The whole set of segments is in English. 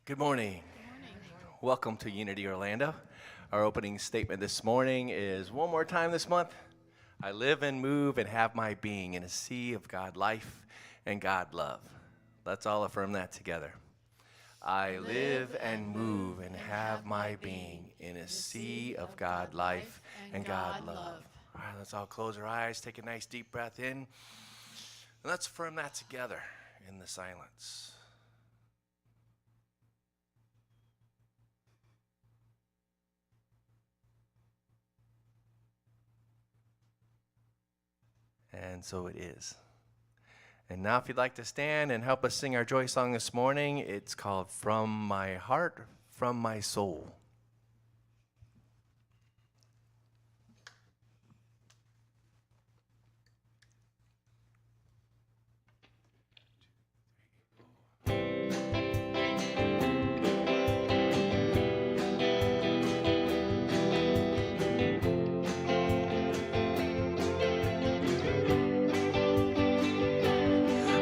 Good morning. Welcome to Unity Orlando. Our opening statement this morning is one more time this month. I live and move and have my being in a sea of God life and God love. Let's all affirm that together. I live and move and have my being in a sea of God life and God love. All right, let's all close our eyes, take a nice deep breath in, and let's affirm that together in the silence. And so it is. And now if you'd like to stand and help us sing our joy song this morning, it's called From My Heart, From My Soul.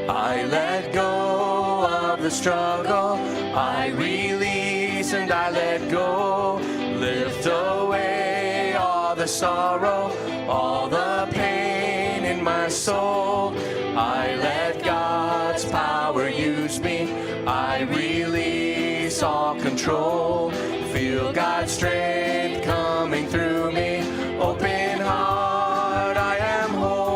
I let go of the struggle, I release and I let go, lift away all the sorrow, all the pain in my soul. I let God's power use me, I release all control, feel God's strength coming through me, open heart, I am whole.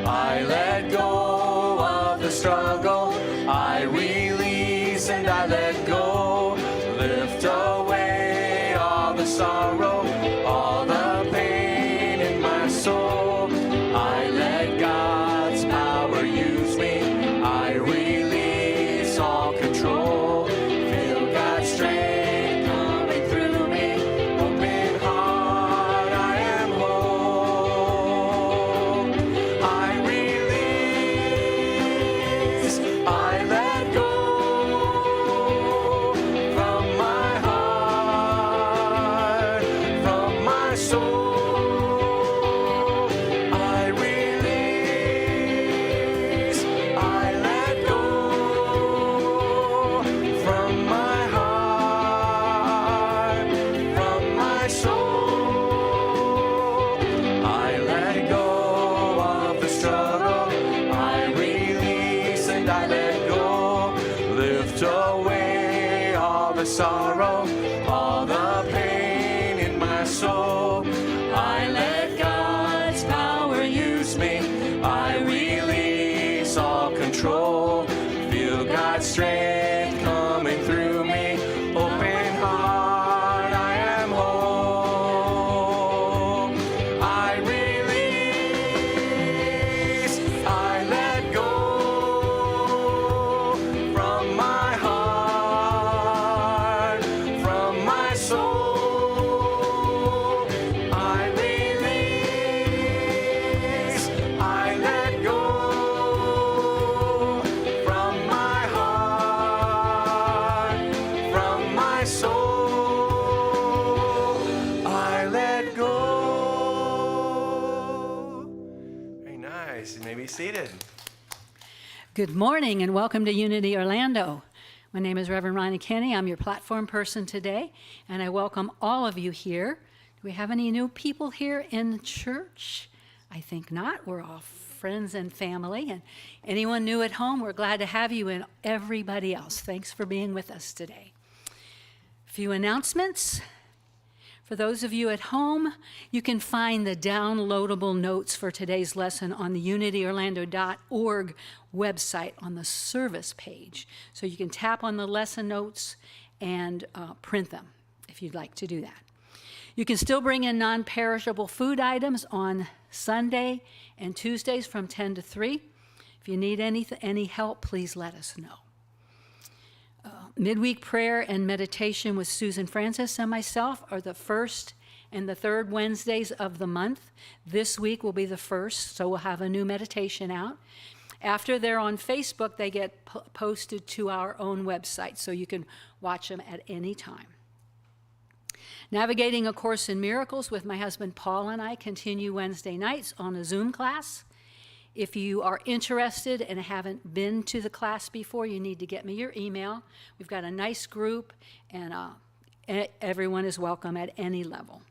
I let go of the struggle, I release and I let go, lift away all the sorrow, all the pain in my soul. I let God's power use me, I release all control, feel God's strength coming through me, open heart, I am whole. I release, I let go from my heart, from my soul. I release, I let go from my heart, from my soul. I let go of the struggle, I release and I let go, lift away all the sorrow, all the pain in my soul. I let God's power use me, I release all control, feel God's strength coming through me, open heart, I am whole. I release, I let go from my heart, from my soul. I release, I let go from my heart, from my soul. I let go. Very nice. You may be seated. Good morning and welcome to Unity Orlando. My name is Reverend Ronnie Kenny. I'm your platform person today, and I welcome all of you here. Do we have any new people here in church? I think not. We're all friends and family. And anyone new at home, we're glad to have you, and everybody else. Thanks for being with us today. A few announcements. For those of you at home, you can find the downloadable notes for today's lesson on the unityorlando.org website on the service page. So you can tap on the lesson notes and print them if you'd like to do that. You can still bring in non-perishable food items on Sunday and Tuesdays from 10 to 3. If you need any help, please let us know. Midweek prayer and meditation with Susan Francis and myself are the first and the third Wednesdays of the month. This week will be the first, so we'll have a new meditation out. After they're on Facebook, they get posted to our own website, so you can watch them at any time. Navigating A Course in Miracles with my husband Paul and I continue Wednesday nights on a Zoom class. If you are interested and haven't been to the class before, you need to get me your email. We've got a nice group, and everyone is welcome at any level.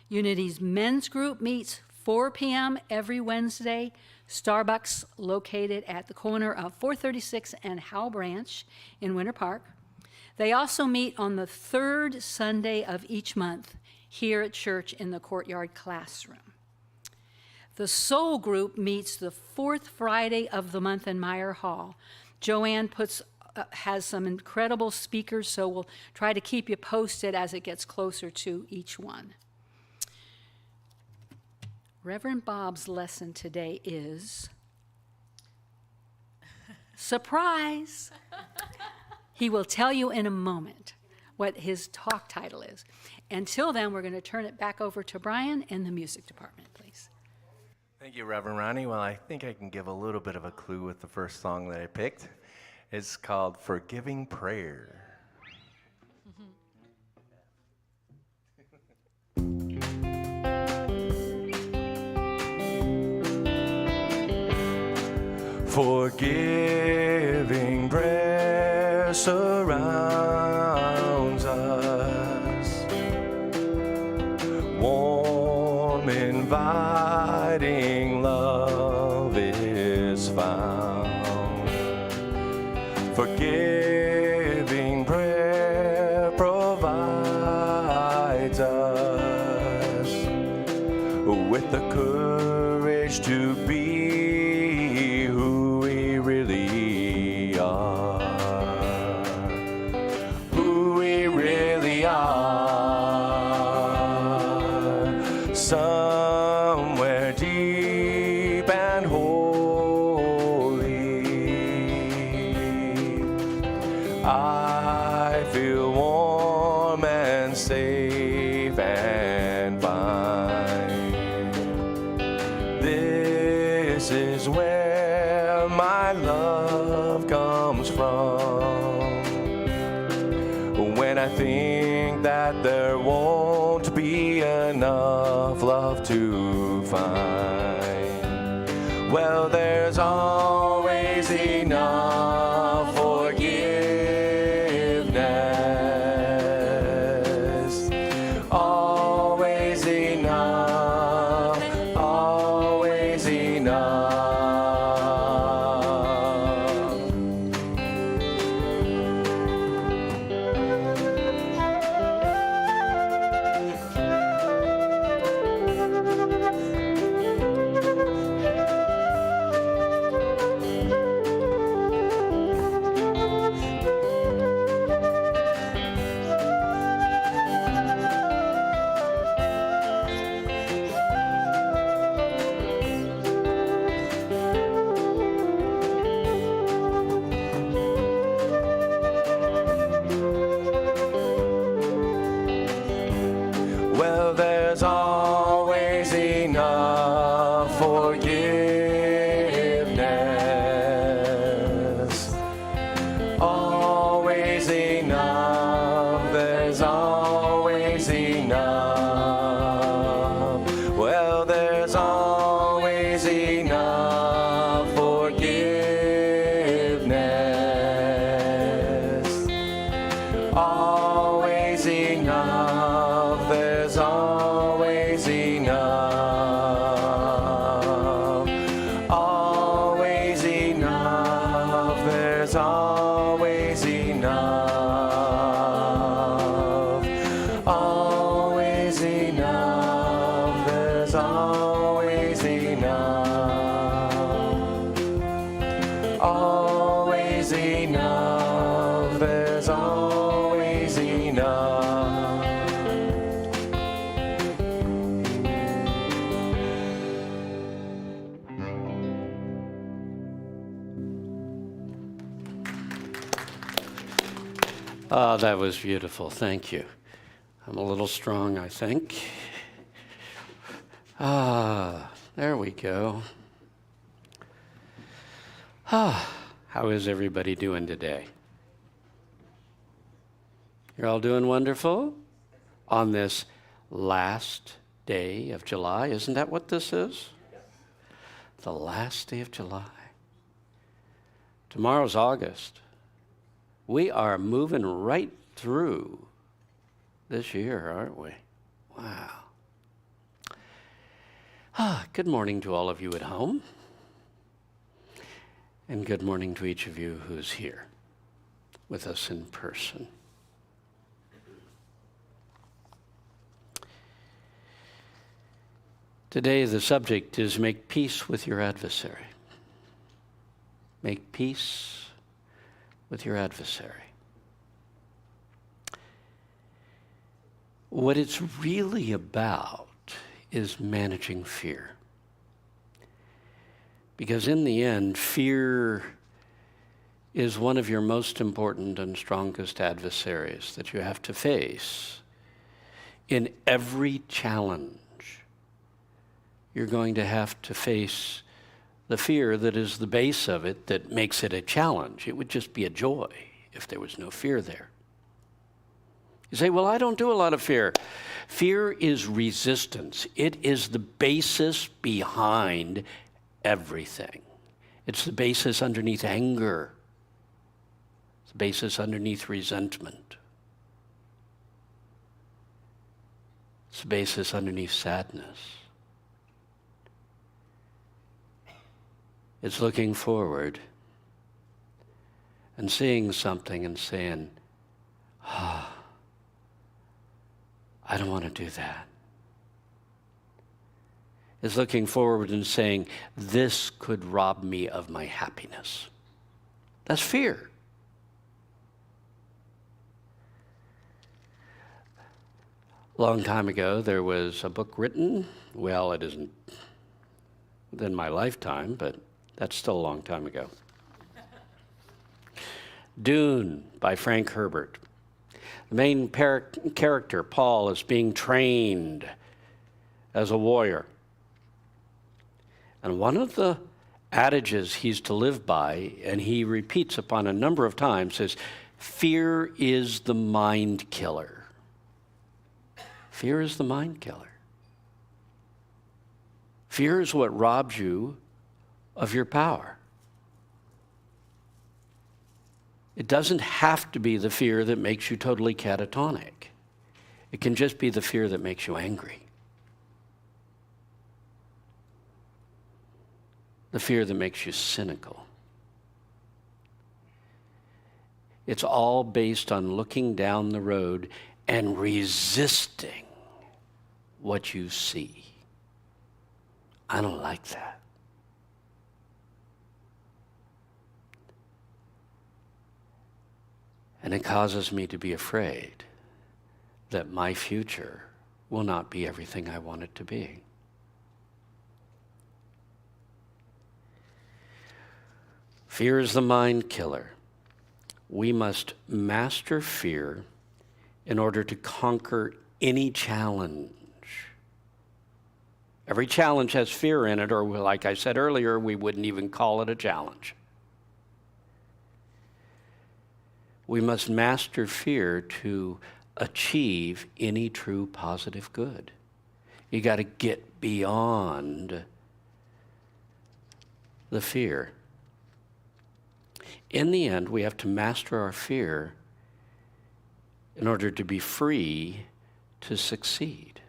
Unity's men's group meets 4 p.m. every Wednesday. Starbucks located at the corner of 436 and Howell Branch in Winter Park. They also meet on the third Sunday of each month here at church in the courtyard classroom. The Soul Group meets the fourth Friday of the month in Meyer Hall. Joanne has some incredible speakers, so we'll try to keep you posted as it gets closer to each one. Reverend Bob's lesson today is surprise. He will tell you in a moment what his talk title is. Until then, we're going to turn it back over to Brian and the music department, please. Thank you, Reverend Ronnie. Well, I think I can give a little bit of a clue with the first song that I picked. It's called Forgiving Prayer. Forgiving prayer surrounds us, warm, inviting love is found. Forgiving prayer provides us with the courage to be somewhere deep and holy. I feel warm and safe and fine. This is where my love comes from. When I think that there won't be enough love to find, well, there's always enough forgiveness. Always enough, always enough. Well, there's always enough forgiveness. Always enough, there's always enough. Well, there's always enough forgiveness. Always enough, there's always enough. Always enough, there's always enough. Always enough, there's always enough. Always enough, there's always enough. Oh, that was beautiful. Thank you. I'm a little strong, I think. There we go. How is everybody doing today? You're all doing wonderful? On this last day of July, isn't that what this is? The last day of July. Tomorrow's August. We are moving right through this year, aren't we? Wow. Good morning to all of you at home. And good morning to each of you who's here with us in person. Today the subject is make peace with your adversary. Make peace with your adversary. What it's really about is managing fear. Because in the end, fear is one of your most important and strongest adversaries that you have to face. In every challenge, you're going to have to face the fear that is the base of it that makes it a challenge. It would just be a joy if there was no fear there. You say, well, I don't do a lot of fear. Fear is resistance. It is the basis behind everything. It's the basis underneath anger. It's the basis underneath resentment. It's the basis underneath sadness. It's looking forward and seeing something and saying, I don't want to do that. It's looking forward and saying, this could rob me of my happiness. That's fear. A long time ago, there was a book written. Well, it isn't within my lifetime, but that's still a long time ago. Dune by Frank Herbert. The main character, Paul, is being trained as a warrior. And one of the adages he's to live by, and he repeats upon a number of times, is, fear is the mind killer. Fear is the mind killer. Fear is what robs you of your power. It doesn't have to be the fear that makes you totally catatonic. It can just be the fear that makes you angry. The fear that makes you cynical. It's all based on looking down the road and resisting what you see. I don't like that. And it causes me to be afraid that my future will not be everything I want it to be. Fear is the mind killer. We must master fear in order to conquer any challenge. Every challenge has fear in it, or like I said earlier, we wouldn't even call it a challenge. We must master fear to achieve any true positive good. You got to get beyond the fear. In the end, we have to master our fear in order to be free to succeed.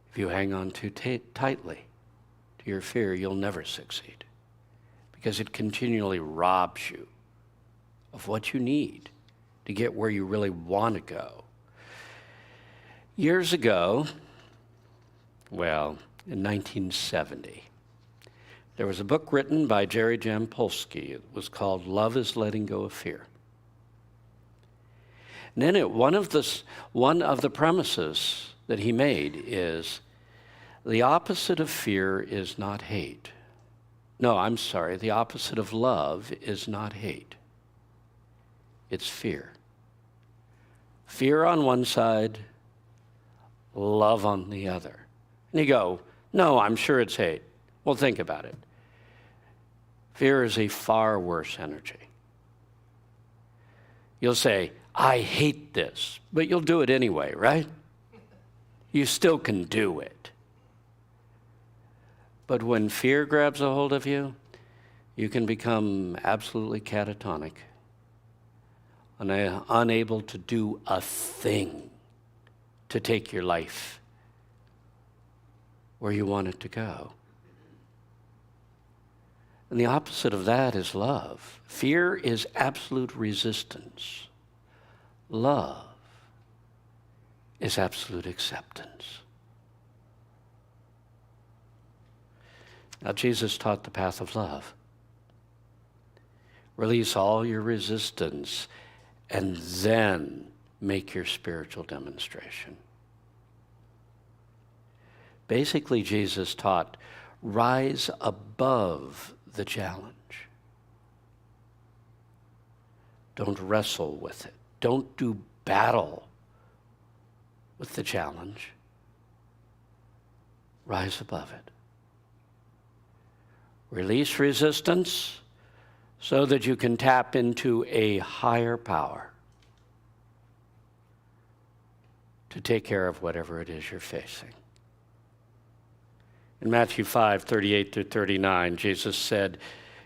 If you hang on too tightly to your fear, you'll never succeed, because it continually robs you of what you need to get where you really want to go. Years ago, well, in 1970, there was a book written by Jerry Jampolsky. It was called Love is Letting Go of Fear. And in it, one of the premises that he made is the opposite of fear is not hate. No, I'm sorry, the opposite of love is not hate. It's fear. Fear on one side, love on the other. And you go, no, I'm sure it's hate. Well, think about it. Fear is a far worse energy. You'll say, I hate this, but you'll do it anyway, right? You still can do it. But when fear grabs a hold of you, you can become absolutely catatonic, unable to do a thing to take your life where you want it to go. And the opposite of that is love. Fear is absolute resistance. Love is absolute acceptance. Now, Jesus taught the path of love. Release all your resistance and then make your spiritual demonstration. Basically, Jesus taught, rise above the challenge. Don't wrestle with it. Don't do battle with the challenge. Rise above it. Release resistance so that you can tap into a higher power to take care of whatever it is you're facing. In Matthew 5:38-39, Jesus said,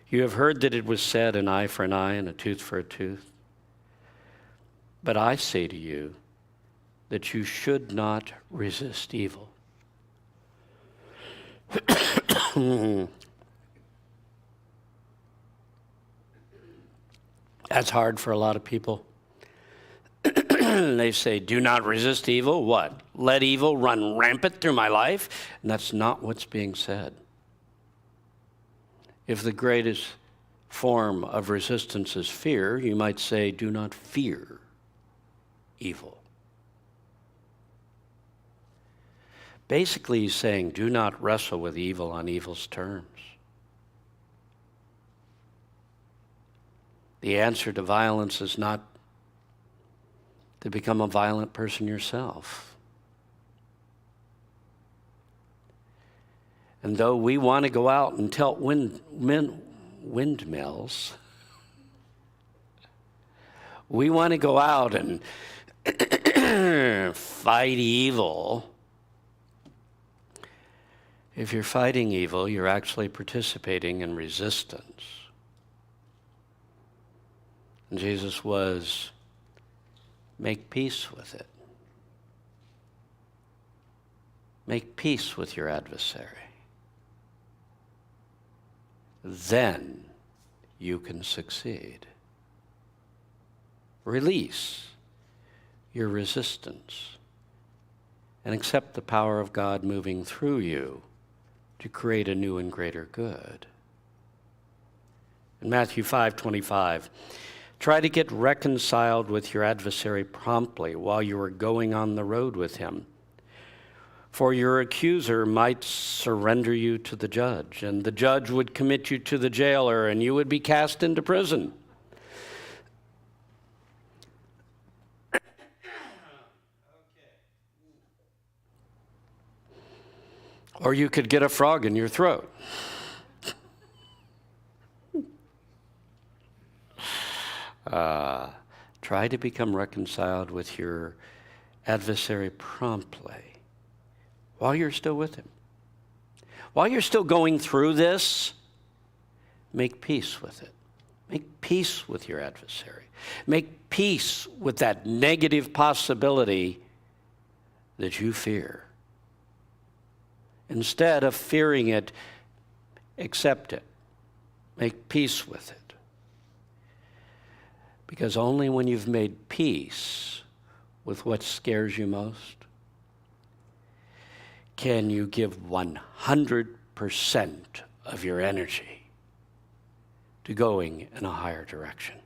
"You have heard that it was said, an eye for an eye and a tooth for a tooth. But I say to you that you should not resist evil." That's hard for a lot of people. They say, do not resist evil. What? Let evil run rampant through my life? And that's not what's being said. If the greatest form of resistance is fear, you might say, do not fear evil. Basically, he's saying, do not wrestle with evil on evil's terms. The answer to violence is not to become a violent person yourself. And though we want to go out and tilt windmills, we want to go out and fight evil. If you're fighting evil, you're actually participating in resistance. And Jesus was, make peace with it. Make peace with your adversary. Then you can succeed. Release your resistance and accept the power of God moving through you to create a new and greater good. In Matthew 5:25, try to get reconciled with your adversary promptly while you are going on the road with him. For your accuser might surrender you to the judge, and the judge would commit you to the jailer, and you would be cast into prison. Or you could get a frog in your throat. Try to become reconciled with your adversary promptly while you're still with him. While you're still going through this, make peace with it. Make peace with your adversary. Make peace with that negative possibility that you fear. Instead of fearing it, accept it. Make peace with it. Because only when you've made peace with what scares you most can you give 100% of your energy to going in a higher direction.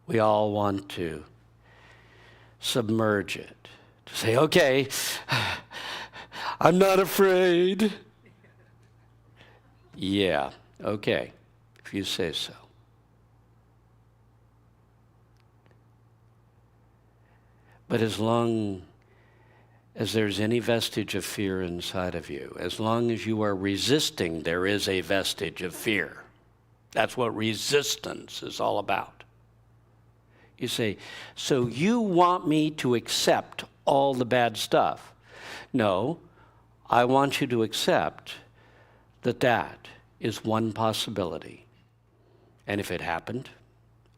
We all want to submerge it, to say, okay, I'm not afraid. Yeah, okay, if you say so. But as long as there's any vestige of fear inside of you, as long as you are resisting, there is a vestige of fear. That's what resistance is all about. You say, so you want me to accept all the bad stuff? No, I want you to accept that that is one possibility. And if it happened,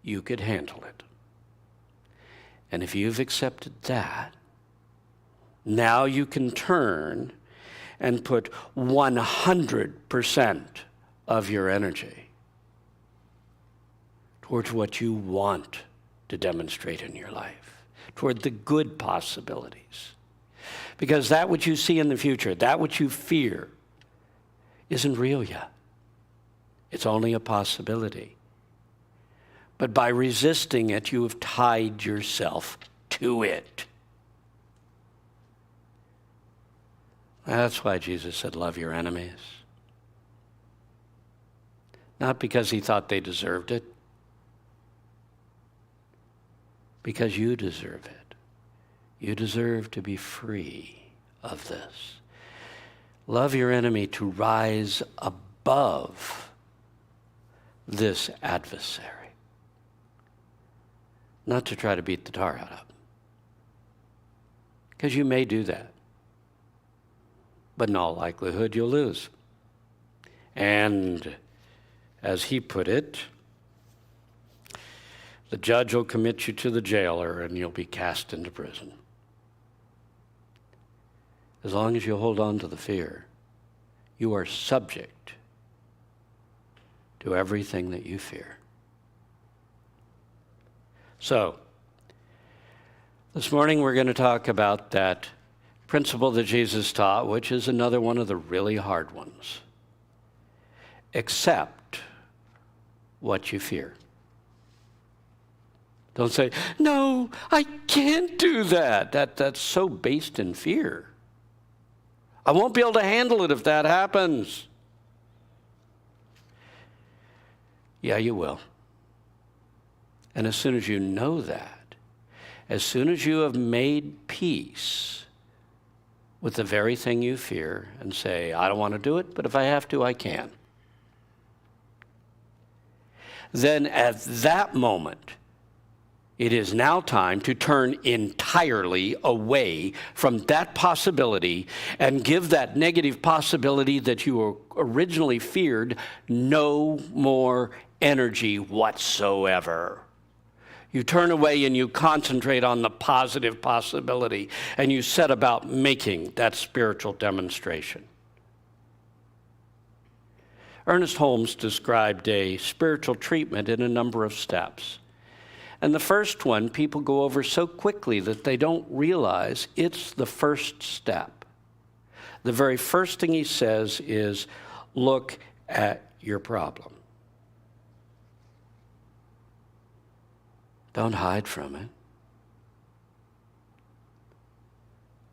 you could handle it. And if you've accepted that, now you can turn and put 100% of your energy towards what you want to demonstrate in your life, toward the good possibilities. Because that which you see in the future, that which you fear, isn't real yet. It's only a possibility. But by resisting it, you have tied yourself to it. That's why Jesus said, love your enemies. Not because he thought they deserved it, because you deserve it. You deserve to be free of this. Love your enemy to rise above this adversary. Not to try to beat the tar out of him. Because you may do that. But in all likelihood, you'll lose. And as he put it, the judge will commit you to the jailer and you'll be cast into prison. As long as you hold on to the fear, you are subject to everything that you fear. So, this morning we're going to talk about that principle that Jesus taught, which is another one of the really hard ones. Accept what you fear. Don't say, no, I can't do that. That's so based in fear. I won't be able to handle it if that happens. Yeah, you will. And as soon as you know that, as soon as you have made peace with the very thing you fear and say, I don't want to do it, but if I have to, I can. Then at that moment, it is now time to turn entirely away from that possibility and give that negative possibility that you originally feared no more energy whatsoever. You turn away and you concentrate on the positive possibility, and you set about making that spiritual demonstration. Ernest Holmes described a spiritual treatment in a number of steps. And the first one, people go over so quickly that they don't realize it's the first step. The very first thing he says is, look at your problem. Don't hide from it.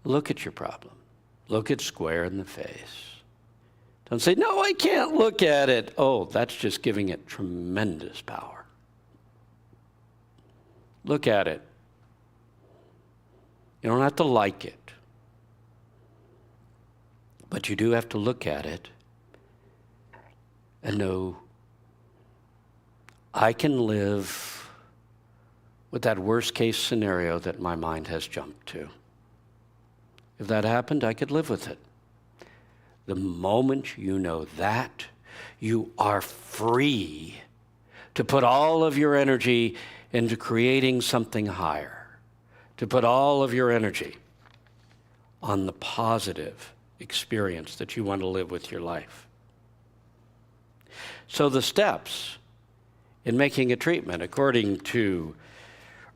Look at your problem. Look it square in the face. Don't say, no, I can't look at it. Oh, that's just giving it tremendous power. Look at it. You don't have to like it. But you do have to look at it and know, I can live with that worst case scenario that my mind has jumped to. If that happened, I could live with it. The moment you know that, you are free to put all of your energy into creating something higher, to put all of your energy on the positive experience that you want to live with your life. So the steps in making a treatment, according to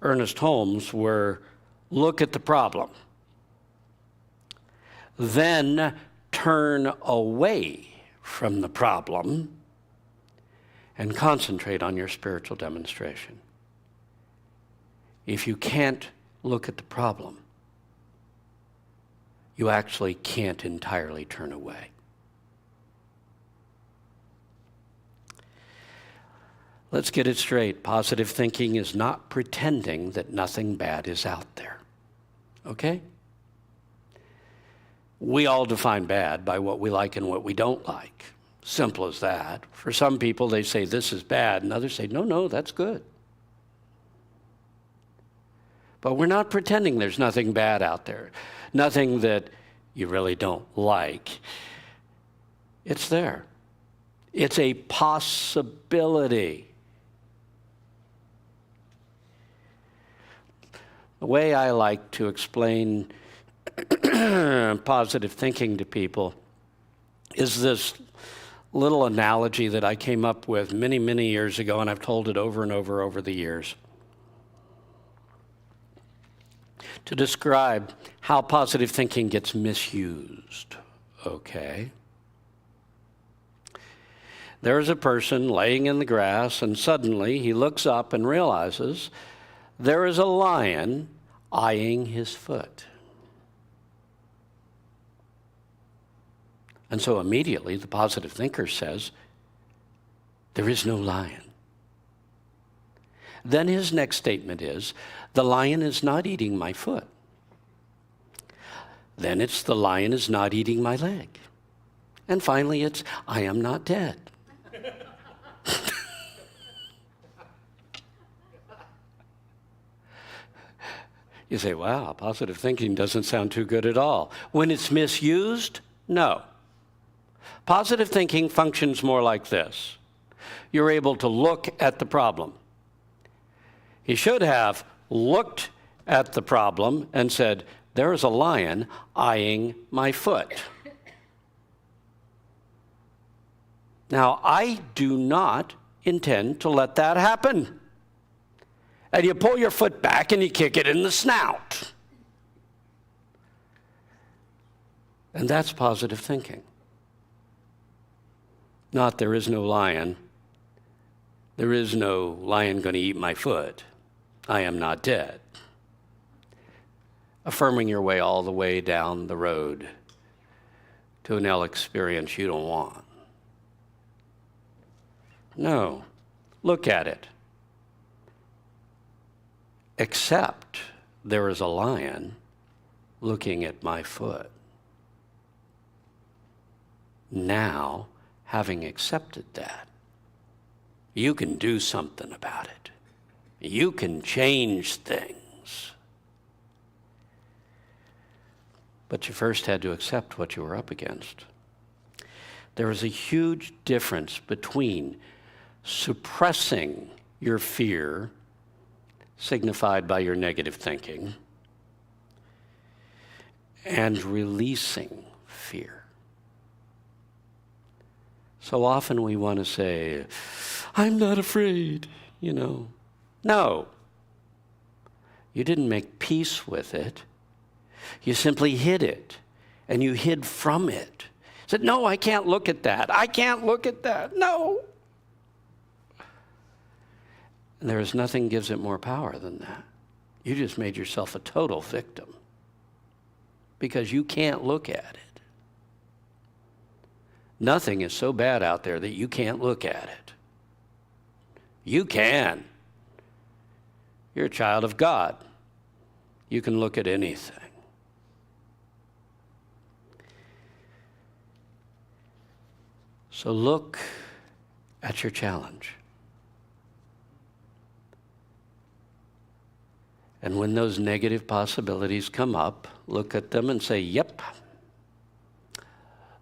Ernest Holmes, were look at the problem, then turn away from the problem and concentrate on your spiritual demonstration. If you can't look at the problem, you actually can't entirely turn away. Let's get it straight. Positive thinking is not pretending that nothing bad is out there. Okay? We all define bad by what we like and what we don't like. Simple as that. For some people, they say this is bad, and others say, no, that's good. But we're not pretending there's nothing bad out there, nothing that you really don't like, it's there. It's a possibility. The way I like to explain positive thinking to people is this little analogy that I came up with many, many years ago, and I've told it over and over the years, to describe how positive thinking gets misused. Okay? There's a person laying in the grass, and suddenly he looks up and realizes there is a lion eyeing his foot. And so immediately the positive thinker says, there is no lion. Then his next statement is, the lion is not eating my foot. Then it's, the lion is not eating my leg. And finally it's, I am not dead. You say, wow, positive thinking doesn't sound too good at all. When it's misused, no. Positive thinking functions more like this. You're able to look at the problem. He should have looked at the problem and said, there is a lion eyeing my foot. Now, I do not intend to let that happen. And you pull your foot back and you kick it in the snout. And that's positive thinking. Not, there is no lion. There is no lion going to eat my foot. I am not dead. Affirming your way all the way down the road to an hell experience you don't want. No, look at it. Except there is a lion looking at my foot. Now, having accepted that, you can do something about it. You can change things. But you first had to accept what you were up against. There is a huge difference between suppressing your fear, signified by your negative thinking, and releasing fear. So often we want to say, I'm not afraid, you know. No. You didn't make peace with it. You simply hid it, and you hid from it. Said, no, I can't look at that. I can't look at that. No. And there is nothing gives it more power than that. You just made yourself a total victim because you can't look at it. Nothing is so bad out there that you can't look at it. You can. You're a child of God. You can look at anything. So look at your challenge. And when those negative possibilities come up, look at them and say, yep,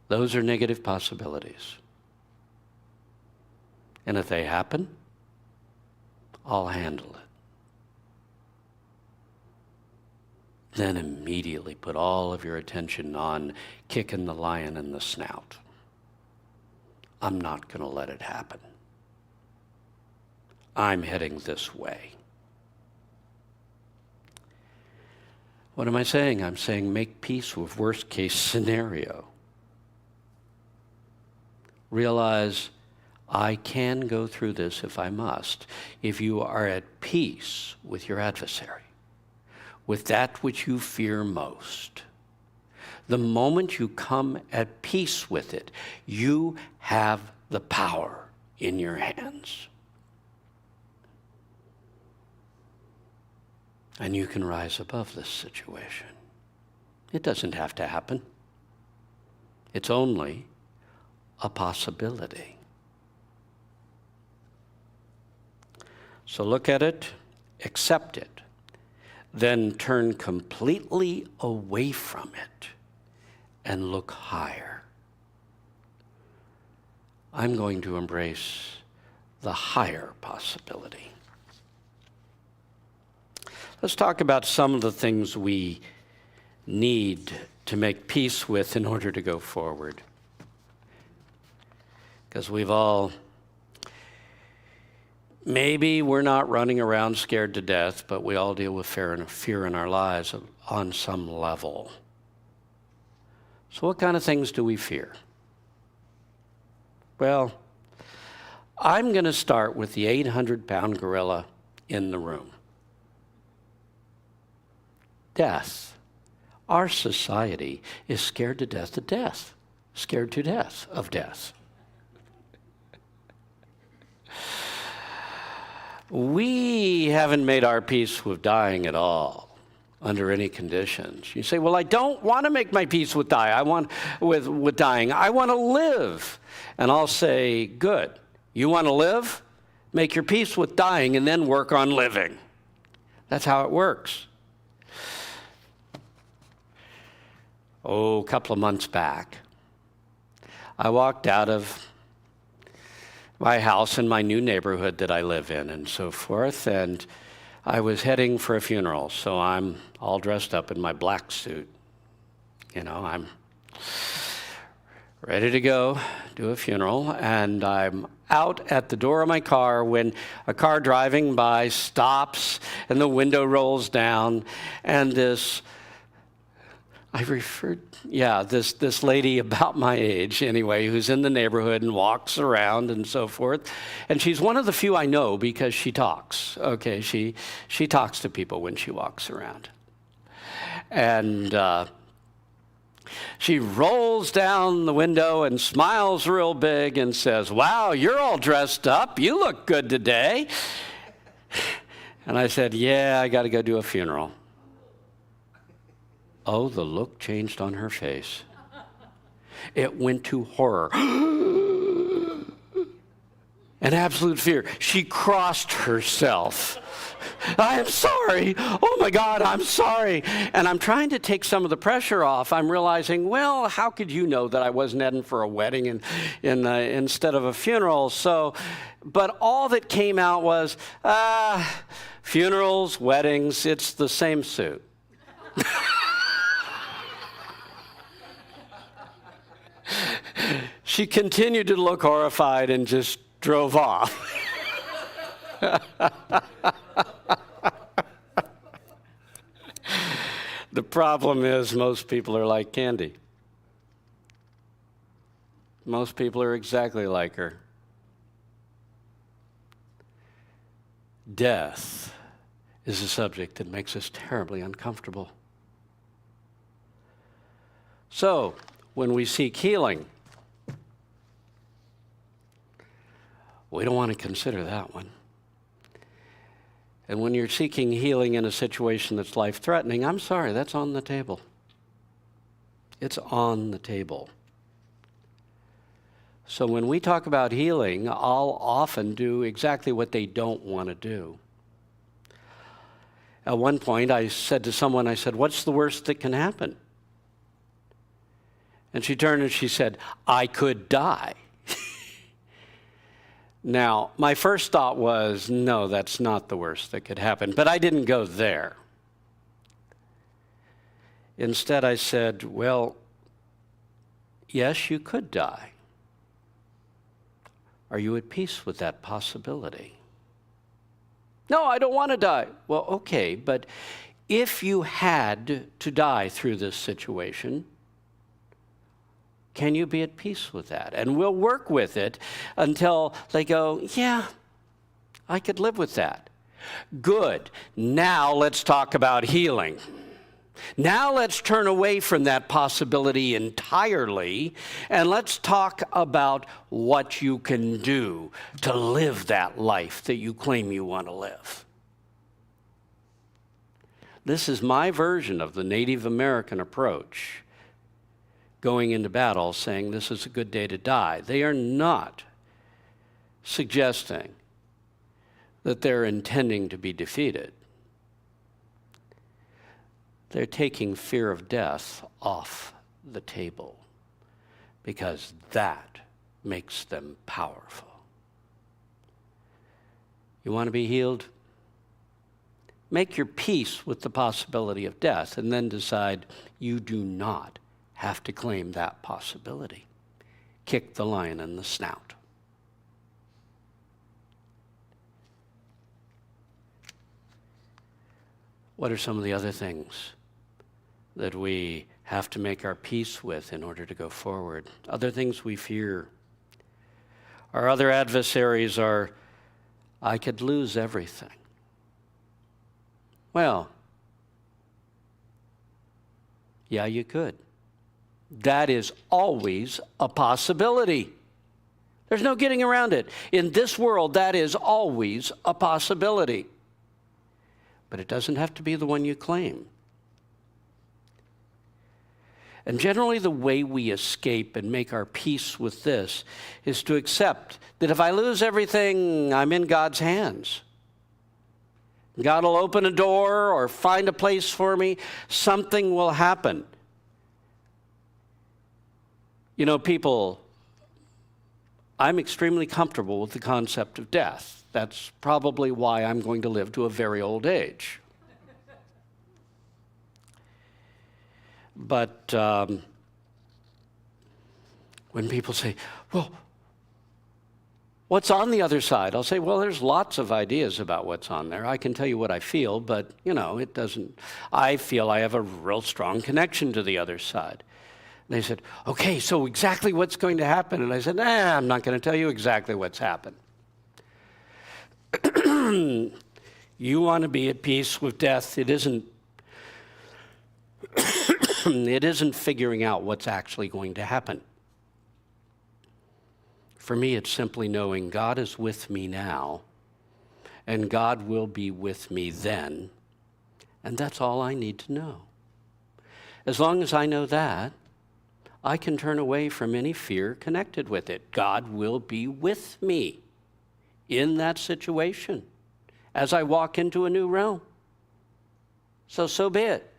those are negative possibilities. And if they happen, I'll handle it. Then immediately put all of your attention on kicking the lion in the snout. I'm not going to let it happen. I'm heading this way. What am I saying? I'm saying make peace with worst case scenario. Realize I can go through this if I must. If you are at peace with your adversary, with that which you fear most, the moment you come at peace with it, you have the power in your hands. And you can rise above this situation. It doesn't have to happen. It's only a possibility. So look at it, accept it, then turn completely away from it and look higher. I'm going to embrace the higher possibility. Let's talk about some of the things we need to make peace with in order to go forward. Because we've all, maybe we're not running around scared to death, but we all deal with fear in our lives on some level. So what kind of things do we fear? Well, I'm going to start with the 800-pound gorilla in the room. Death. Our society is scared to death of death. Scared to death of death. We haven't made our peace with dying at all, under any conditions. You say, well, I don't want to make my peace with dying. With dying. I want to live. And I'll say, good. You want to live? Make your peace with dying and then work on living. That's how it works. A couple of months back, I walked out of my house in my new neighborhood that I live in and so forth, and I was heading for a funeral, so I'm all dressed up in my black suit. I'm ready to go do a funeral, and I'm out at the door of my car when a car driving by stops and the window rolls down, and this lady about my age anyway, who's in the neighborhood and walks around and so forth. And she's one of the few I know because she talks. Okay, she talks to people when she walks around. And she rolls down the window and smiles real big and says, wow, you're all dressed up. You look good today. And I said, yeah, I got to go do a funeral. Oh, the look changed on her face. It went to horror. An absolute fear. She crossed herself. I am sorry. Oh my God, I'm sorry. And I'm trying to take some of the pressure off. I'm realizing, well, how could you know that I wasn't heading for a wedding instead of a funeral? But all that came out was, funerals, weddings, it's the same suit. She continued to look horrified and just drove off. The problem is most people are like Candy. Most people are exactly like her. Death is a subject that makes us terribly uncomfortable. So, when we seek healing, we don't want to consider that one. And when you're seeking healing in a situation that's life-threatening, I'm sorry, that's on the table. It's on the table. So when we talk about healing, I'll often do exactly what they don't want to do. At one point, I said to someone, what's the worst that can happen? And she turned and she said, I could die. Now, my first thought was, no, that's not the worst that could happen. But I didn't go there. Instead, I said, well, yes, you could die. Are you at peace with that possibility? No, I don't want to die. Well, okay, but if you had to die through this situation, can you be at peace with that? And we'll work with it until they go, yeah, I could live with that. Good. Now let's talk about healing. Now let's turn away from that possibility entirely, and let's talk about what you can do to live that life that you claim you want to live. This is my version of the Native American approach. Going into battle saying this is a good day to die. They are not suggesting that they're intending to be defeated. They're taking fear of death off the table, because that makes them powerful. You want to be healed? Make your peace with the possibility of death, and then decide you do not have to claim that possibility. Kick the lion in the snout. What are some of the other things that we have to make our peace with in order to go forward? Other things we fear. Our other adversaries are, I could lose everything. Well, yeah, you could. That is always a possibility. There's no getting around it. In this world, that is always a possibility. But it doesn't have to be the one you claim. And generally, the way we escape and make our peace with this is to accept that if I lose everything, I'm in God's hands. God will open a door or find a place for me. Something will happen. You know, people, I'm extremely comfortable with the concept of death. That's probably why I'm going to live to a very old age. But when people say, well, what's on the other side? I'll say, well, there's lots of ideas about what's on there. I can tell you what I feel, but, it doesn't. I feel I have a real strong connection to the other side. And they said, okay, so exactly what's going to happen? And I said, I'm not going to tell you exactly what's happened. You want to be at peace with death. It isn't figuring out what's actually going to happen. For me, it's simply knowing God is with me now, and God will be with me then, and that's all I need to know. As long as I know that, I can turn away from any fear connected with it. God will be with me in that situation as I walk into a new realm. So be it.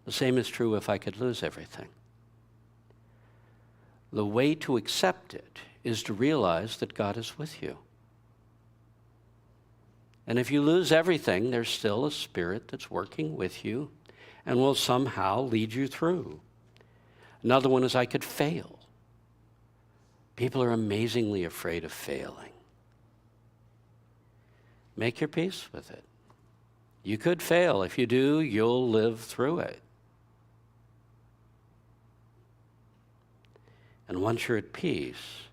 The same is true if I could lose everything. The way to accept it is to realize that God is with you. And if you lose everything, there's still a spirit that's working with you and will somehow lead you through. Another one is I could fail. People are amazingly afraid of failing. Make your peace with it. You could fail. If you do, you'll live through it. And once you're at peace,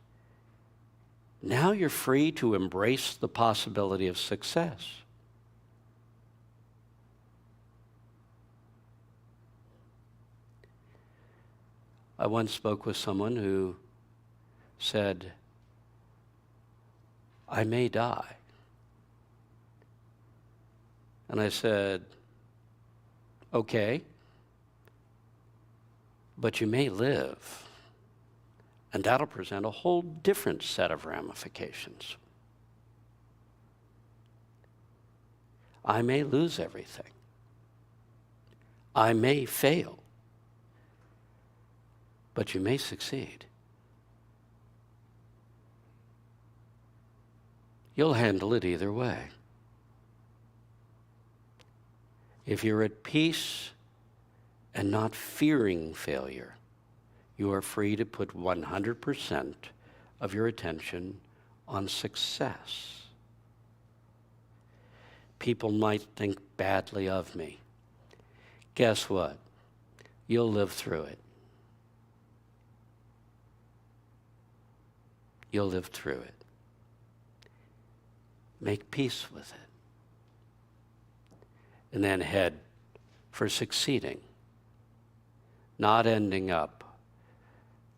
now you're free to embrace the possibility of success. I once spoke with someone who said, I may die. And I said, okay, but you may live. And that'll present a whole different set of ramifications. I may lose everything. I may fail. But you may succeed. You'll handle it either way. If you're at peace and not fearing failure, you are free to put 100% of your attention on success. People might think badly of me. Guess what? You'll live through it. You'll live through it. Make peace with it. And then head for succeeding, not ending up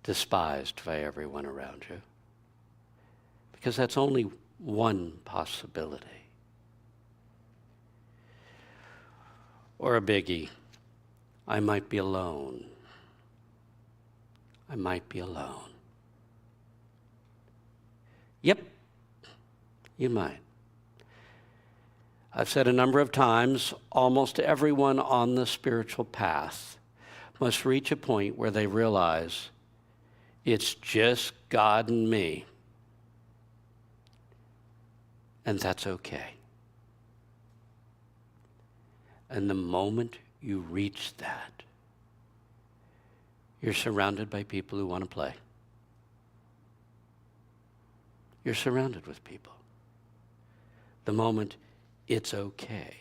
despised by everyone around you. Because that's only one possibility. Or a biggie, I might be alone. I might be alone. Yep, you might. I've said a number of times, almost everyone on the spiritual path must reach a point where they realize it's just God and me, and that's okay. And the moment you reach that, you're surrounded by people who want to play. You're surrounded with people. The moment it's okay.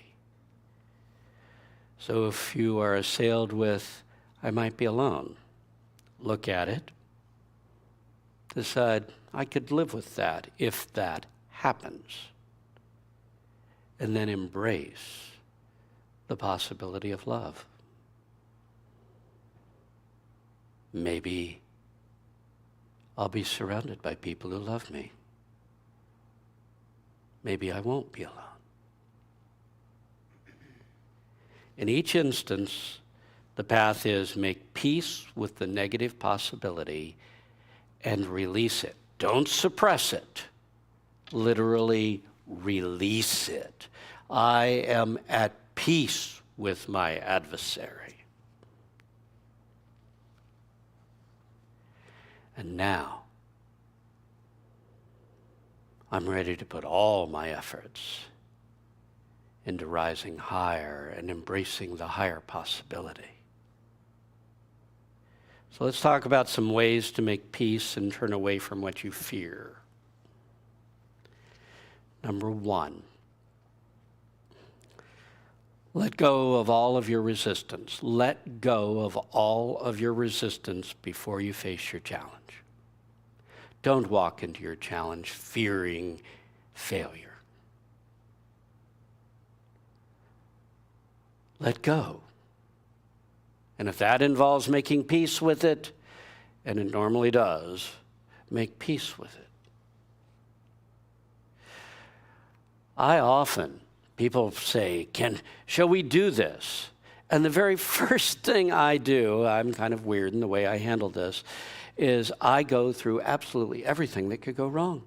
So if you are assailed with, I might be alone, look at it, decide, I could live with that if that happens, and then embrace the possibility of love. Maybe I'll be surrounded by people who love me. Maybe I won't be alone. In each instance, the path is make peace with the negative possibility and release it. Don't suppress it. Literally release it. I am at peace with my adversary. And now, I'm ready to put all my efforts into rising higher and embracing the higher possibility. So let's talk about some ways to make peace and turn away from what you fear. Number one, let go of all of your resistance. Let go of all of your resistance before you face your challenge. Don't walk into your challenge fearing failure. Let go. And if that involves making peace with it, and it normally does, make peace with it. People say, shall we do this? And the very first thing I do, I'm kind of weird in the way I handle this, is I go through absolutely everything that could go wrong.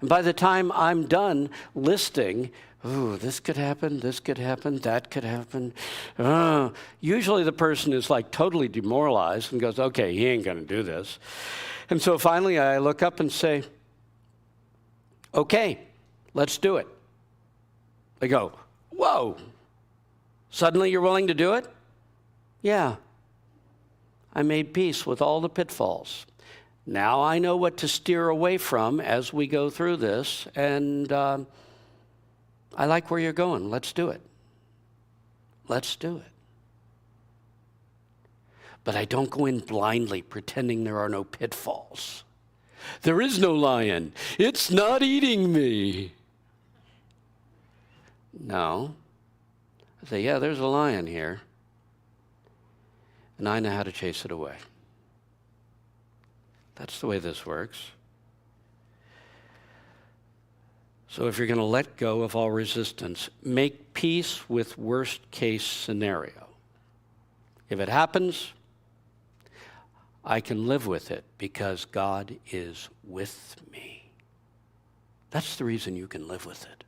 And by the time I'm done listing, this could happen, that could happen. Usually the person is like totally demoralized and goes, okay, he ain't going to do this. And so finally I look up and say, okay, let's do it. They go, whoa, suddenly you're willing to do it? Yeah. I made peace with all the pitfalls. Now I know what to steer away from as we go through this, and I like where you're going. Let's do it. Let's do it. But I don't go in blindly pretending there are no pitfalls. There is no lion. It's not eating me. No. I say, yeah, there's a lion here. And I know how to chase it away. That's the way this works. So if you're going to let go of all resistance, make peace with worst case scenario. If it happens, I can live with it because God is with me. That's the reason you can live with it.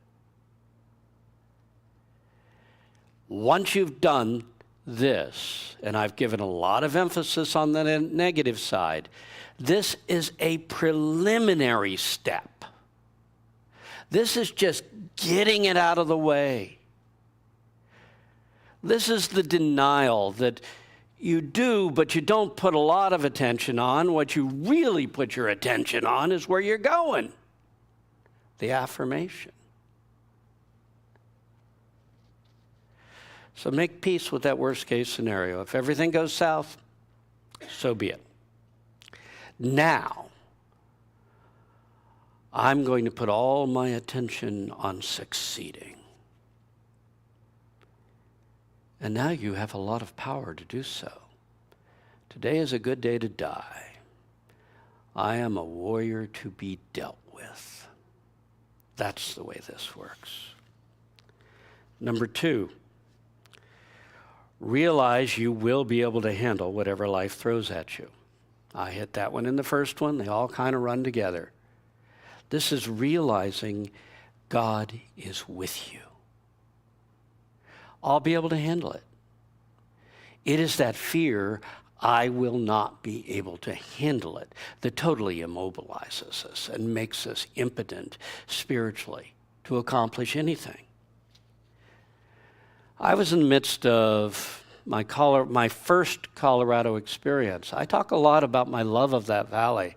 Once you've done this, and I've given a lot of emphasis on the negative side, this is a preliminary step. This is just getting it out of the way. This is the denial that you do, but you don't put a lot of attention on. What you really put your attention on is where you're going. The affirmation. So make peace with that worst case scenario. If everything goes south, so be it. Now, I'm going to put all my attention on succeeding. And now you have a lot of power to do so. Today is a good day to die. I am a warrior to be dealt with. That's the way this works. Number two, realize you will be able to handle whatever life throws at you. I hit that one in the first one. They all kind of run together. This is realizing God is with you. I'll be able to handle it. It is that fear, I will not be able to handle it, that totally immobilizes us and makes us impotent spiritually to accomplish anything. I was in the midst of my first Colorado experience. I talk a lot about my love of that valley.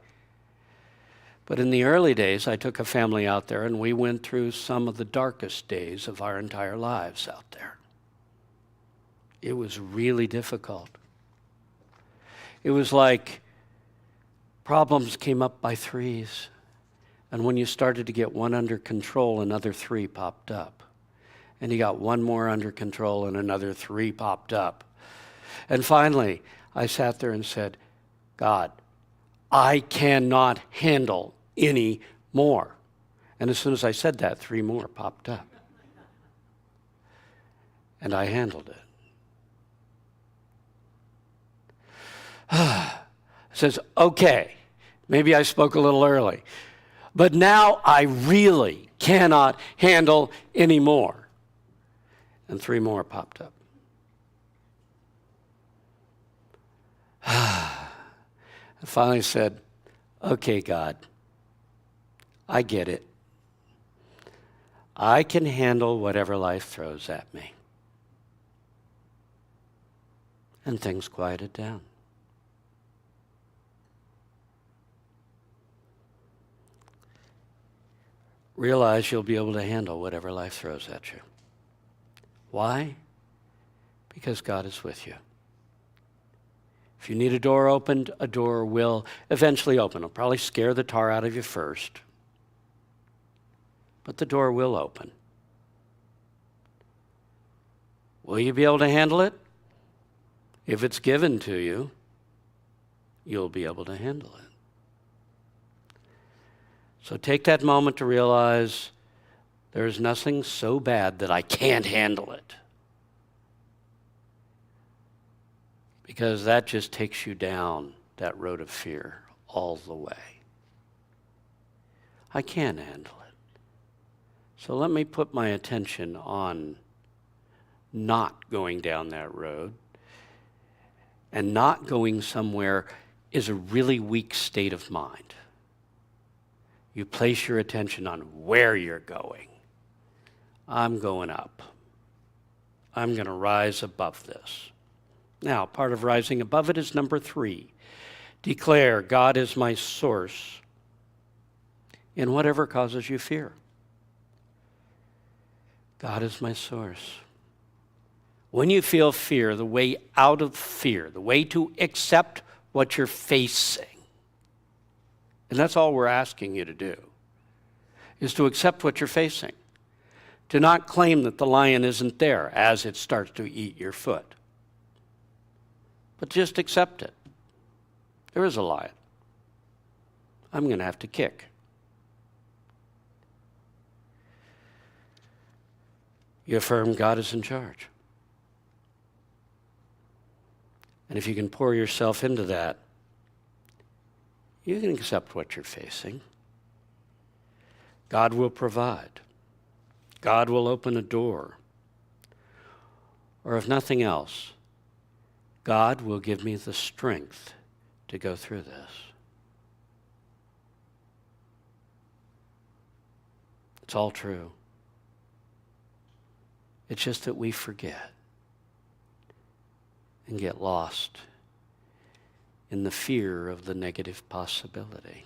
But in the early days, I took a family out there, and we went through some of the darkest days of our entire lives out there. It was really difficult. It was like problems came up by threes. And when you started to get one under control, another three popped up. And you got one more under control, and another three popped up. And finally, I sat there and said, God, I cannot handle any more. And as soon as I said that, three more popped up. And I handled it. Says, okay, maybe I spoke a little early, but now I really cannot handle any more. And three more popped up. I finally said, okay, God, I get it. I can handle whatever life throws at me. And things quieted down. Realize you'll be able to handle whatever life throws at you. Why? Because God is with you. If you need a door opened, a door will eventually open. It'll probably scare the tar out of you first, but the door will open. Will you be able to handle it? If it's given to you, you'll be able to handle it. So take that moment to realize there's nothing so bad that I can't handle it. Because that just takes you down that road of fear all the way. I can handle it. So let me put my attention on not going down that road. And not going somewhere is a really weak state of mind. You place your attention on where you're going. I'm going up. I'm going to rise above this. Now, part of rising above it is number 3. Declare, God is my source in whatever causes you fear. God is my source. When you feel fear, the way out of fear, the way to accept what you're facing, and that's all we're asking you to do, is to accept what you're facing. To not claim that the lion isn't there as it starts to eat your foot. But just accept it. There is a lion. I'm going to have to kick. You affirm God is in charge. And if you can pour yourself into that, you can accept what you're facing. God will provide. God will open a door. Or if nothing else, God will give me the strength to go through this. It's all true. It's just that we forget and get lost in the fear of the negative possibility.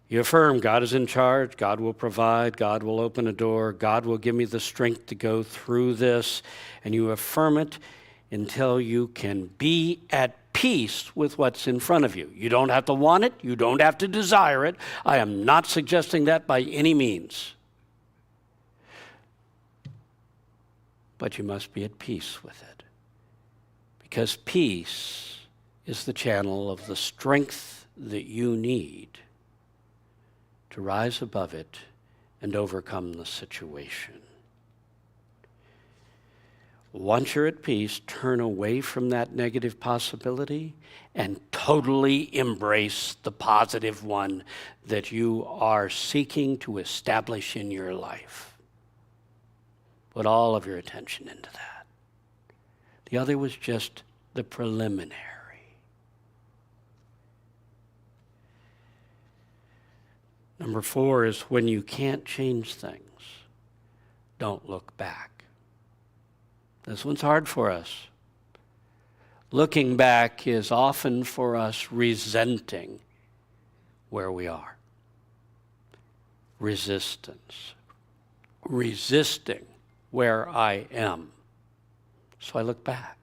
You affirm God is in charge, God will provide, God will open a door, God will give me the strength to go through this, and you affirm it until you can be at peace with what's in front of you. You don't have to want it, you don't have to desire it. I am not suggesting that by any means. But you must be at peace with it. Because peace is the channel of the strength that you need to rise above it and overcome the situation. Once you're at peace, turn away from that negative possibility and totally embrace the positive one that you are seeking to establish in your life. Put all of your attention into that. The other was just the preliminary. Number 4 is when you can't change things, don't look back. This one's hard for us. Looking back is often for us resenting where we are. Resistance. Resisting where I am. So I look back.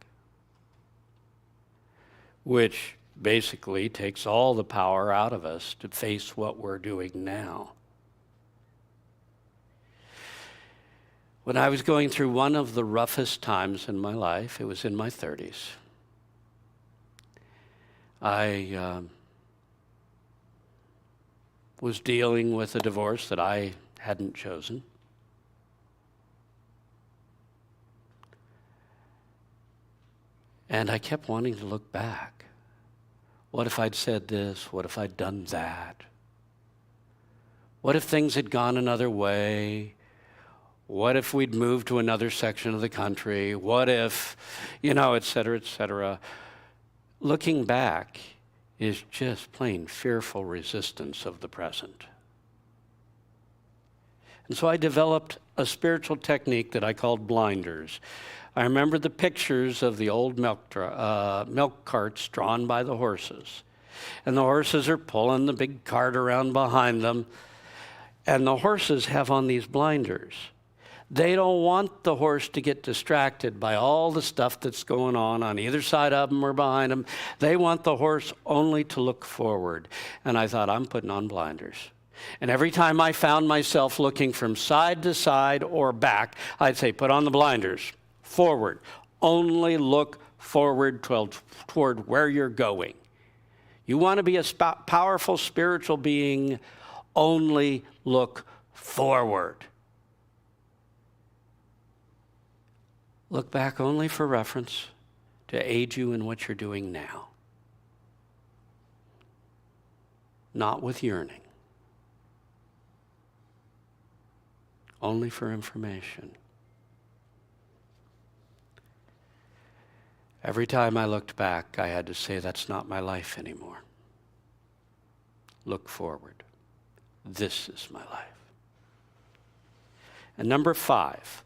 Which basically takes all the power out of us to face what we're doing now. When I was going through one of the roughest times in my life, it was in my 30s. I was dealing with a divorce that I hadn't chosen. And I kept wanting to look back. What if I'd said this? What if I'd done that? What if things had gone another way? What if we'd moved to another section of the country? What if, et cetera, et cetera. Looking back is just plain fearful resistance of the present. And so I developed a spiritual technique that I called blinders. I remember the pictures of the old milk carts drawn by the horses. And the horses are pulling the big cart around behind them. And the horses have on these blinders. They don't want the horse to get distracted by all the stuff that's going on either side of them or behind them. They want the horse only to look forward. And I thought, I'm putting on blinders. And every time I found myself looking from side to side or back, I'd say, put on the blinders. Forward. Only look forward toward where you're going. You want to be a powerful spiritual being, only look forward. Look back only for reference to aid you in what you're doing now. Not with yearning. Only for information. Every time I looked back, I had to say, that's not my life anymore. Look forward. This is my life. And number 5,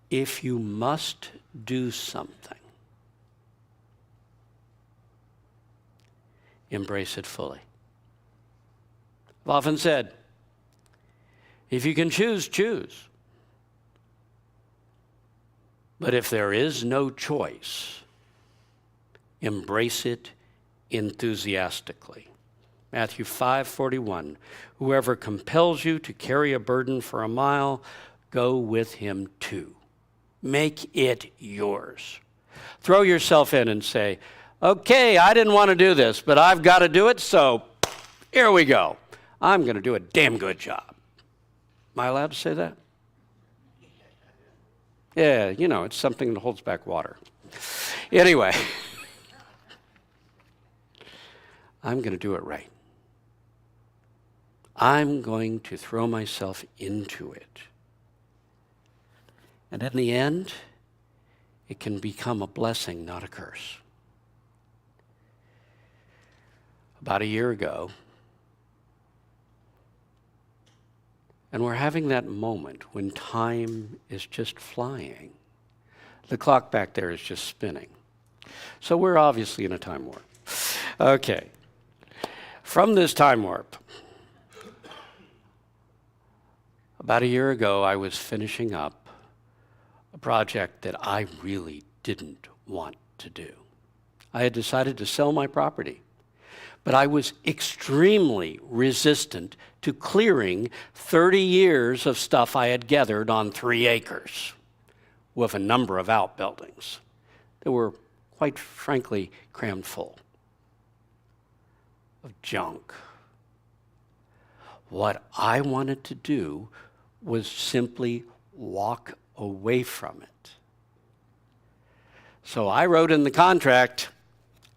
if you must do something, embrace it fully. I've often said, if you can choose, choose. But if there is no choice, embrace it enthusiastically. Matthew 5:41, whoever compels you to carry a burden for a mile, go with him too. Make it yours. Throw yourself in and say, okay, I didn't want to do this, but I've got to do it, so here we go. I'm going to do a damn good job. Am I allowed to say that? Yeah, it's something that holds back water. Anyway, I'm going to do it right. I'm going to throw myself into it. And in the end, it can become a blessing, not a curse. About a year ago, and we're having that moment when time is just flying. The clock back there is just spinning. So we're obviously in a time warp. Okay. From this time warp, about a year ago, I was finishing up a project that I really didn't want to do. I had decided to sell my property. But I was extremely resistant to clearing 30 years of stuff I had gathered on 3 acres with a number of outbuildings that were, quite frankly, crammed full of junk. What I wanted to do was simply walk away from it. So I wrote in the contract,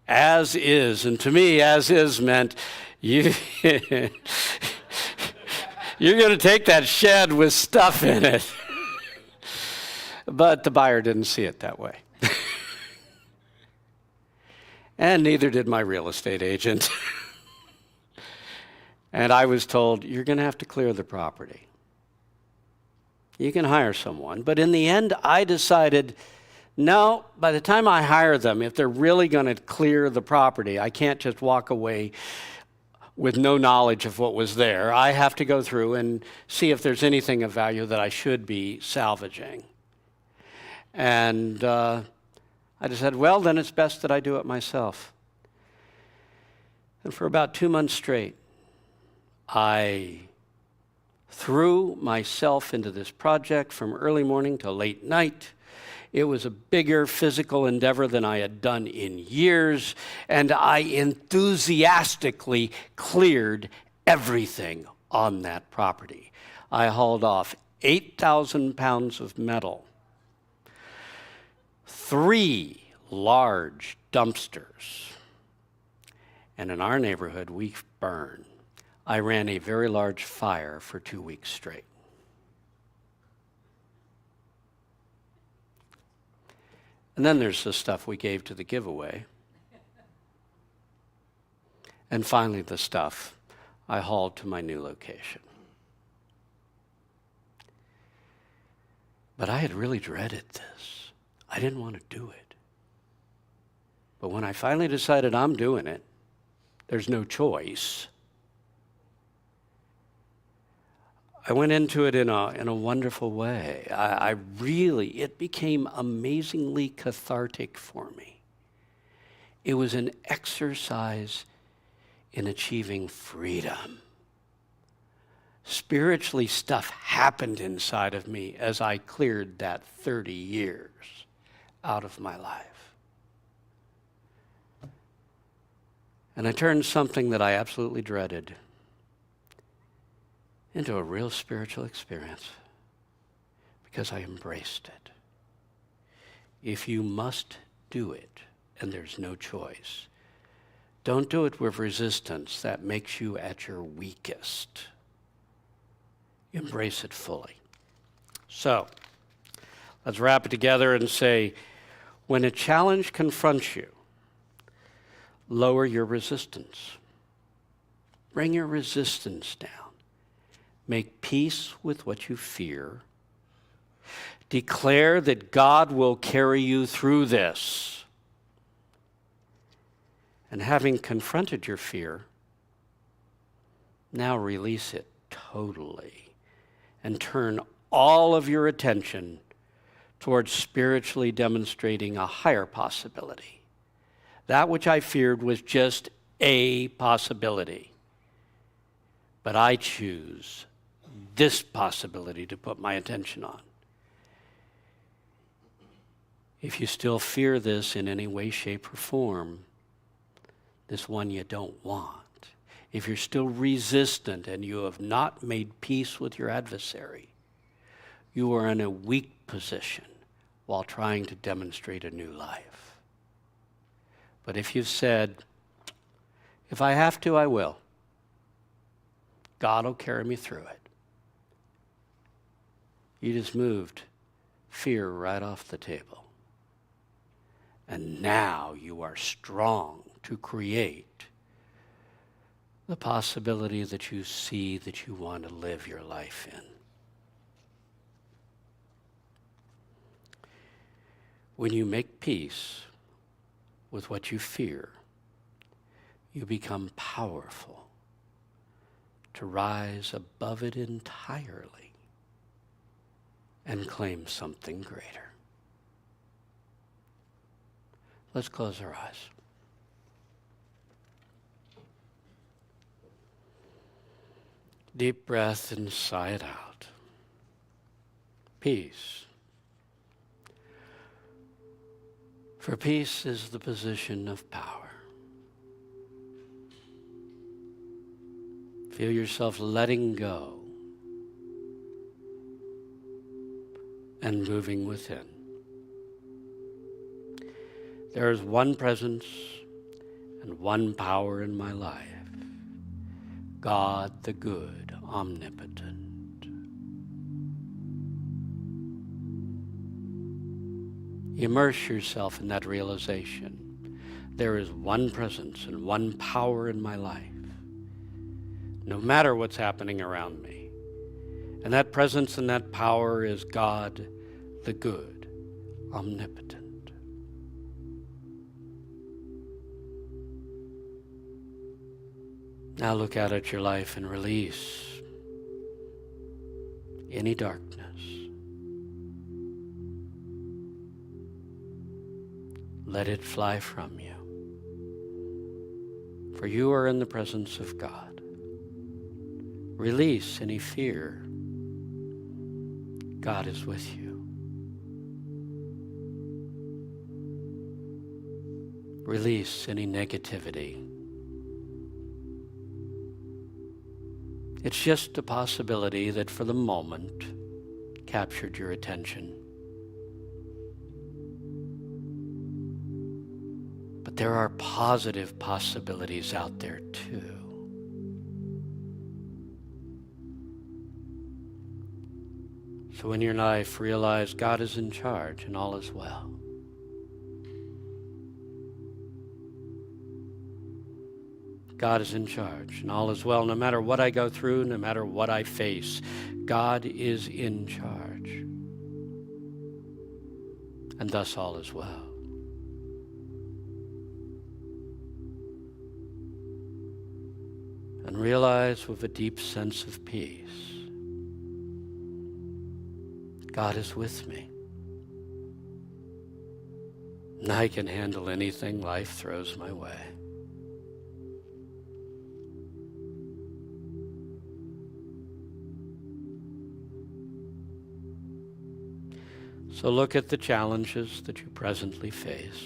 as is. And to me, as is meant you, you're going to take that shed with stuff in it. But the buyer didn't see it that way. And neither did my real estate agent. And I was told, you're going to have to clear the property. You can hire someone. But in the end, I decided, no, by the time I hire them, if they're really going to clear the property, I can't just walk away with no knowledge of what was there. I have to go through and see if there's anything of value that I should be salvaging. And I decided, well, then it's best that I do it myself. And for about 2 months straight, I threw myself into this project from early morning to late night. It was a bigger physical endeavor than I had done in years, and I enthusiastically cleared everything on that property. I hauled off 8,000 pounds of metal, 3 large dumpsters, and in our neighborhood, we burn. I ran a very large fire for 2 weeks straight. And then there's the stuff we gave to the giveaway. And finally, the stuff I hauled to my new location. But I had really dreaded this. I didn't want to do it. But when I finally decided I'm doing it, there's no choice. I went into it in a wonderful way. It became amazingly cathartic for me. It was an exercise in achieving freedom. Spiritually, stuff happened inside of me as I cleared that 30 years out of my life. And I turned something that I absolutely dreaded into a real spiritual experience because I embraced it. If you must do it, and there's no choice, don't do it with resistance that makes you at your weakest. Embrace it fully. So, let's wrap it together and say, when a challenge confronts you, lower your resistance. Bring your resistance down. Make peace with what you fear. Declare that God will carry you through this. And having confronted your fear, now release it totally and turn all of your attention towards spiritually demonstrating a higher possibility. That which I feared was just a possibility. But I choose this possibility to put my attention on. If you still fear this in any way, shape, or form, this one you don't want. If you're still resistant and you have not made peace with your adversary, you are in a weak position while trying to demonstrate a new life. But if you've said, if I have to, I will, God will carry me through it. You just moved fear right off the table. And now you are strong to create the possibility that you see that you want to live your life in. When you make peace with what you fear, you become powerful to rise above it entirely and claim something greater. Let's close our eyes. Deep breath and sigh it out. Peace. For peace is the position of power. Feel yourself letting go and moving within. There is one presence and one power in my life, God the good, omnipotent. Immerse yourself in that realization. There is one presence and one power in my life, no matter what's happening around me. And that presence and that power is God the good, omnipotent. Now look out at your life and release any darkness. Let it fly from you. For you are in the presence of God. Release any fear. God is with you. Release any negativity. It's just a possibility that for the moment captured your attention. But there are positive possibilities out there too. So in your life, realize God is in charge and all is well. God is in charge and all is well. No matter what I go through, no matter what I face, God is in charge. And thus all is well. And realize with a deep sense of peace, God is with me. And I can handle anything life throws my way. So look at the challenges that you presently face.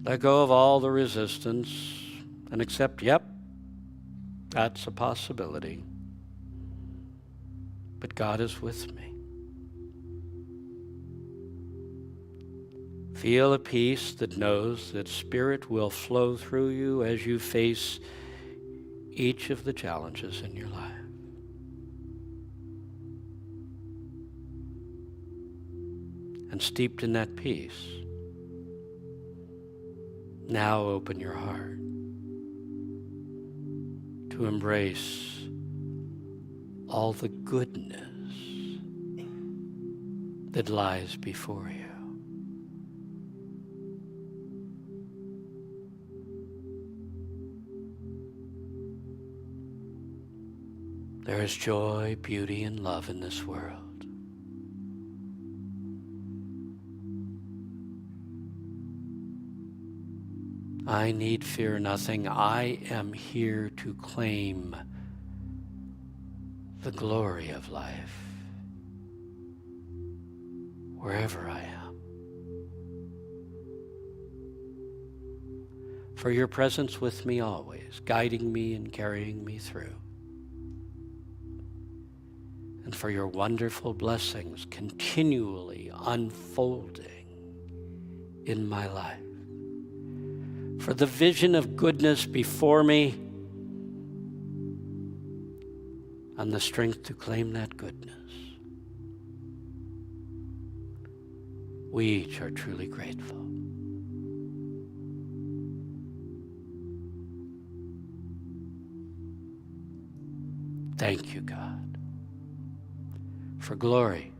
Let go of all the resistance and accept, yep, that's a possibility. But God is with me. Feel a peace that knows that Spirit will flow through you as you face each of the challenges in your life. And steeped in that peace, now open your heart to embrace all the goodness that lies before you. There is joy, beauty, and love in this world. I need fear nothing. I am here to claim the glory of life wherever I am. For your presence with me always, guiding me and carrying me through. And for your wonderful blessings continually unfolding in my life. For the vision of goodness before me and the strength to claim that goodness. We each are truly grateful. Thank you, God, for glory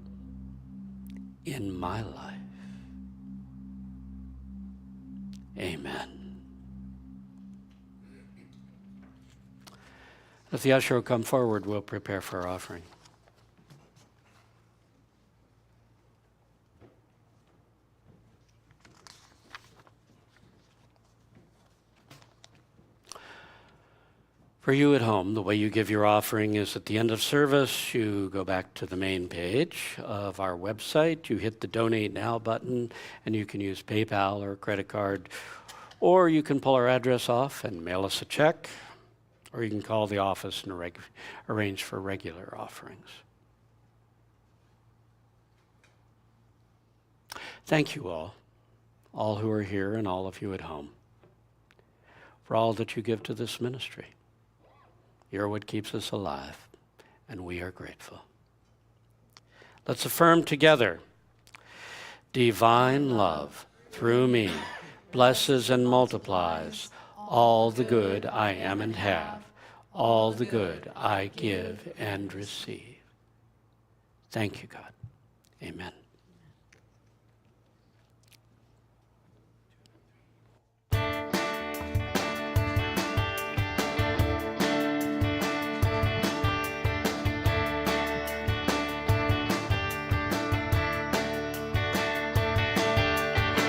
in my life. Amen. If the usher will come forward, we'll prepare for our offering. For you at home, the way you give your offering is at the end of service, you go back to the main page of our website, you hit the Donate Now button, and you can use PayPal or credit card, or you can pull our address off and mail us a check, or you can call the office and arrange for regular offerings. Thank you all who are here and all of you at home, for all that you give to this ministry. You're what keeps us alive, and we are grateful. Let's affirm together. Divine love through me blesses and multiplies all the good I am and have, all the good I give and receive. Thank you, God. Amen.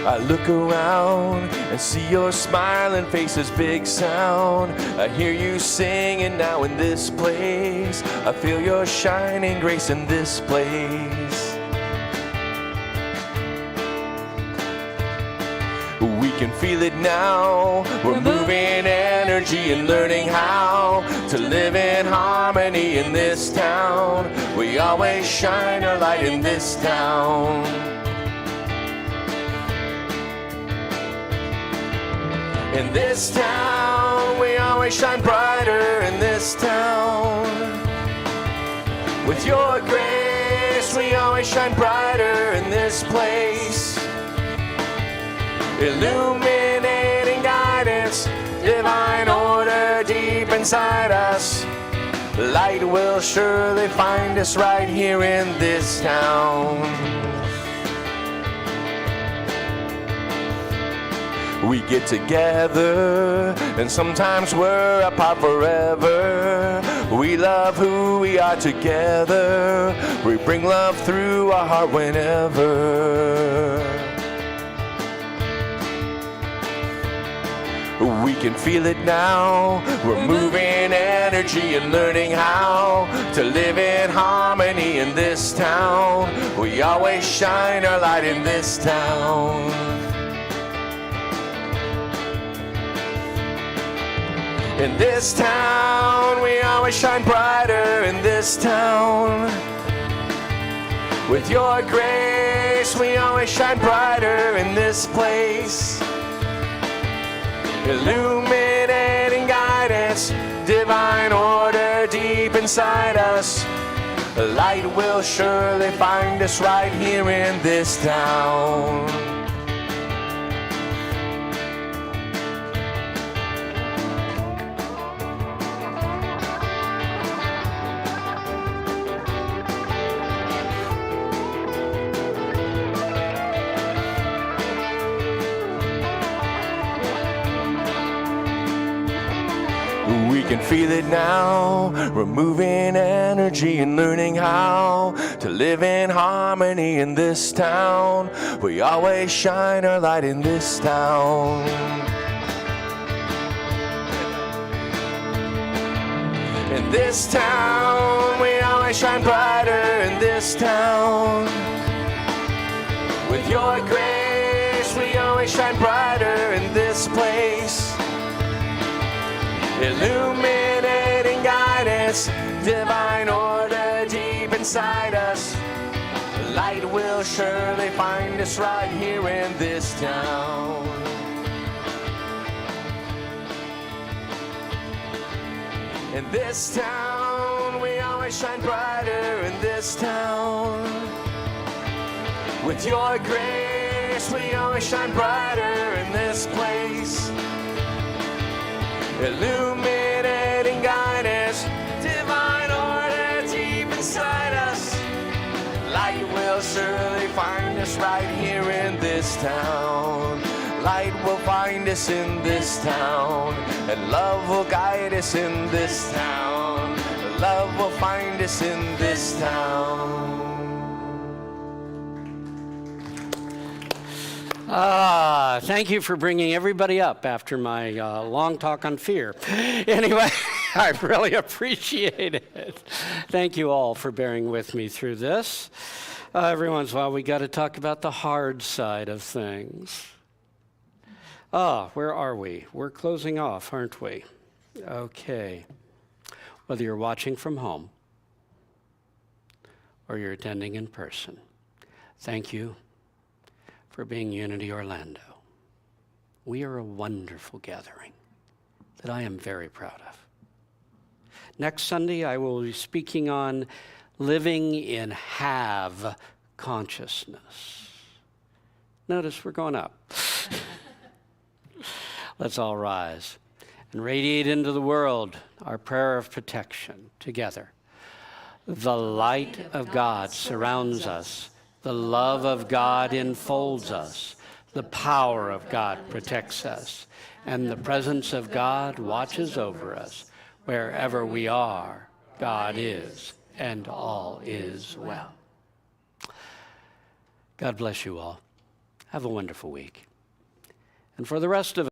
I look around and see your smiling face's big sound. I hear you singing now in this place. I feel your shining grace in this place. We can feel it now. We're moving energy and learning how to live in harmony in this town. We always shine our light in this town. In this town, we always shine brighter in this town. With your grace, we always shine brighter in this place. Illuminating guidance, divine order deep inside us. Light will surely find us right here in this town. We get together, and sometimes we're apart forever. We love who we are together. We bring love through our heart whenever. We can feel it now. We're moving energy and learning how to live in harmony in this town. We always shine our light in this town. In this town, we always shine brighter in this town. With your grace, we always shine brighter in this place. Illuminating guidance, divine order deep inside us. Light will surely find us right here in this town. We can feel it now. We're moving energy and learning how to live in harmony in this town. We always shine our light in this town. In this town, we always shine brighter in this town. With your grace, we always shine brighter in this place. Illuminating guidance, divine order deep inside us. Light will surely find us right here in this town. In this town, we always shine brighter in this town. With your grace, we always shine brighter in this place. Illuminating guidance, divine order deep inside us. Light will surely find us right here in this town. Light will find us in this town, and love will guide us in this town. Love will find us in this town. Thank you for bringing everybody up after my long talk on fear. Anyway, I really appreciate it. Thank you all for bearing with me through this. Every once in a while, we got to talk about the hard side of things. Where are we? We're closing off, aren't we? Okay. Whether you're watching from home or you're attending in person, thank you for being Unity Orlando. We are a wonderful gathering that I am very proud of. Next Sunday, I will be speaking on living in have consciousness. Notice we're going up. Let's all rise and radiate into the world our prayer of protection together. The light of God surrounds us. The love of God enfolds us. The power of God protects us. And the presence of God watches over us. Wherever we are, God is, and all is well. God bless you all. Have a wonderful week. And for the rest of